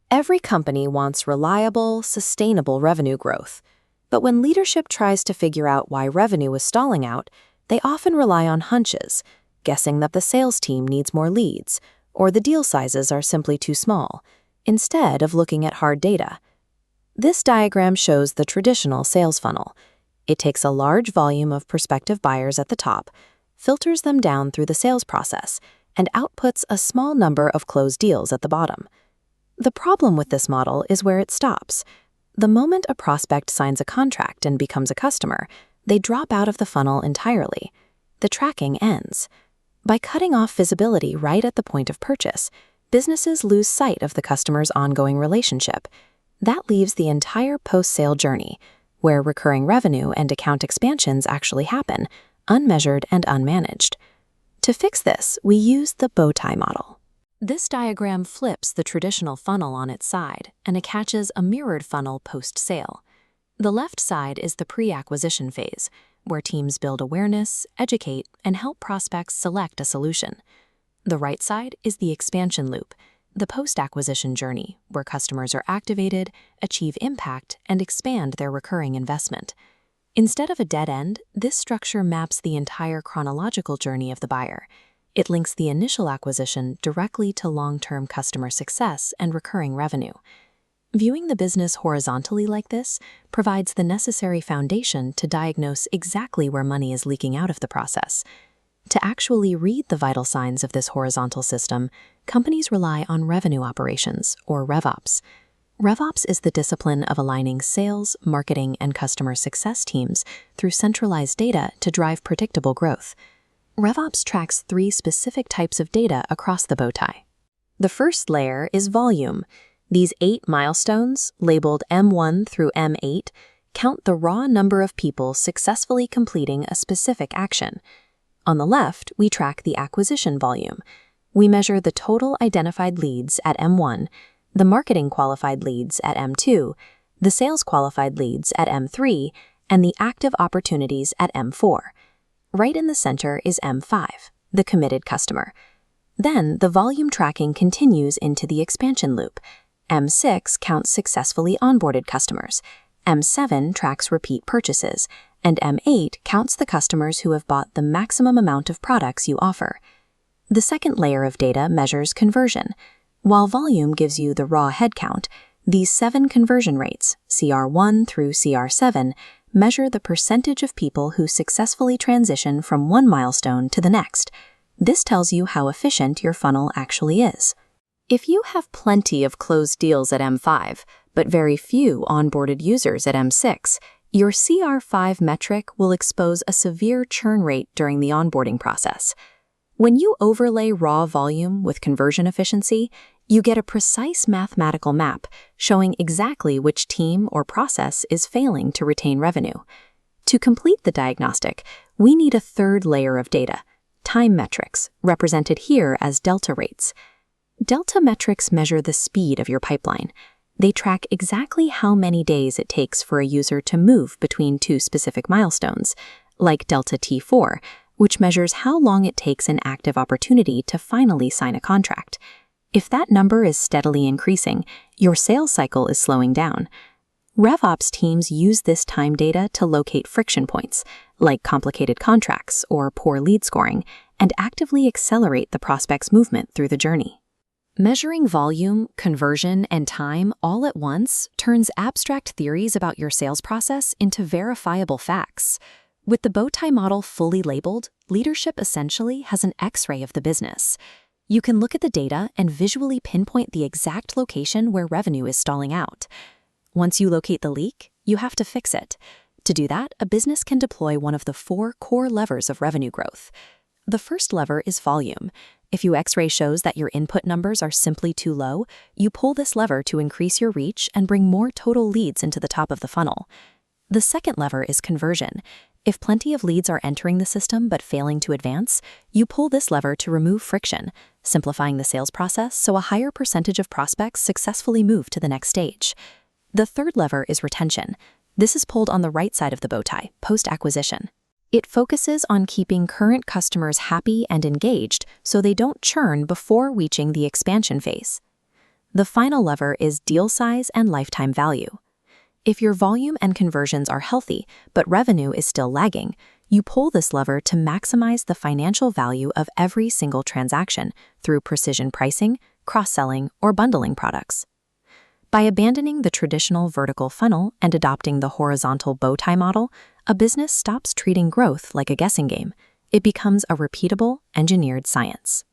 Every company wants reliable, sustainable revenue growth. But when leadership tries to figure out why revenue is stalling out, they often rely on hunches, guessing that the sales team needs more leads, or the deal sizes are simply too small, instead of looking at hard data. This diagram shows the traditional sales funnel. It takes a large volume of prospective buyers at the top, filters them down through the sales process, and outputs a small number of closed deals at the bottom. The problem with this model is where it stops. The moment a prospect signs a contract and becomes a customer, they drop out of the funnel entirely. The tracking ends. By cutting off visibility right at the point of purchase, businesses lose sight of the customer's ongoing relationship. That leaves the entire post-sale journey, where recurring revenue and account expansions actually happen, unmeasured and unmanaged. To fix this, we use the Bowtie Model. This diagram flips the traditional funnel on its side and attaches a mirrored funnel post-sale. The left side is the pre-acquisition phase, where teams build awareness, educate, and help prospects select a solution. The right side is the expansion loop, the post-acquisition journey, where customers are activated, achieve impact, and expand their recurring investment. Instead of a dead end, this structure maps the entire chronological journey of the buyer. It links the initial acquisition directly to long-term customer success and recurring revenue. Viewing the business horizontally like this provides the necessary foundation to diagnose exactly where money is leaking out of the process. To actually read the vital signs of this horizontal system, companies rely on revenue operations, or RevOps. RevOps is the discipline of aligning sales, marketing, and customer success teams through centralized data to drive predictable growth. RevOps tracks 3 specific types of data across the bowtie. The first layer is volume. These 8 milestones, labeled M1 through M8, count the raw number of people successfully completing a specific action. On the left, we track the acquisition volume. We measure the total identified leads at M1, the marketing qualified leads at M2, the sales qualified leads at M3, and the active opportunities at M4. Right in the center is M5, the committed customer. Then the volume tracking continues into the expansion loop. M6 counts successfully onboarded customers. M7 tracks repeat purchases, and M8 counts the customers who have bought the maximum amount of products you offer. The second layer of data measures conversion. While volume gives you the raw headcount, these 7 conversion rates, CR1 through CR7, measure the percentage of people who successfully transition from one milestone to the next. This tells you how efficient your funnel actually is. If you have plenty of closed deals at M5, but very few onboarded users at M6, your CR5 metric will expose a severe churn rate during the onboarding process. When you overlay raw volume with conversion efficiency, you get a precise mathematical map showing exactly which team or process is failing to retain revenue. To complete the diagnostic, we need a third layer of data, time metrics, represented here as delta rates. Delta metrics measure the speed of your pipeline. They track exactly how many days it takes for a user to move between 2 specific milestones, like delta T4, which measures how long it takes an active opportunity to finally sign a contract. If that number is steadily increasing, your sales cycle is slowing down. RevOps teams use this time data to locate friction points, like complicated contracts or poor lead scoring, and actively accelerate the prospect's movement through the journey. Measuring volume, conversion, and time all at once turns abstract theories about your sales process into verifiable facts. With the Bowtie model fully labeled, leadership essentially has an X-ray of the business. You can look at the data and visually pinpoint the exact location where revenue is stalling out. Once you locate the leak, you have to fix it. To do that, a business can deploy one of the 4 core levers of revenue growth. The first lever is volume. If your X-ray shows that your input numbers are simply too low, you pull this lever to increase your reach and bring more total leads into the top of the funnel. The second lever is conversion. If plenty of leads are entering the system but failing to advance, you pull this lever to remove friction, simplifying the sales process so a higher percentage of prospects successfully move to the next stage. The third lever is retention. This is pulled on the right side of the bowtie, post-acquisition. It focuses on keeping current customers happy and engaged so they don't churn before reaching the expansion phase. The final lever is deal size and lifetime value. If your volume and conversions are healthy, but revenue is still lagging, you pull this lever to maximize the financial value of every single transaction through precision pricing, cross-selling, or bundling products. By abandoning the traditional vertical funnel and adopting the horizontal Bowtie model, a business stops treating growth like a guessing game. It becomes a repeatable, engineered science.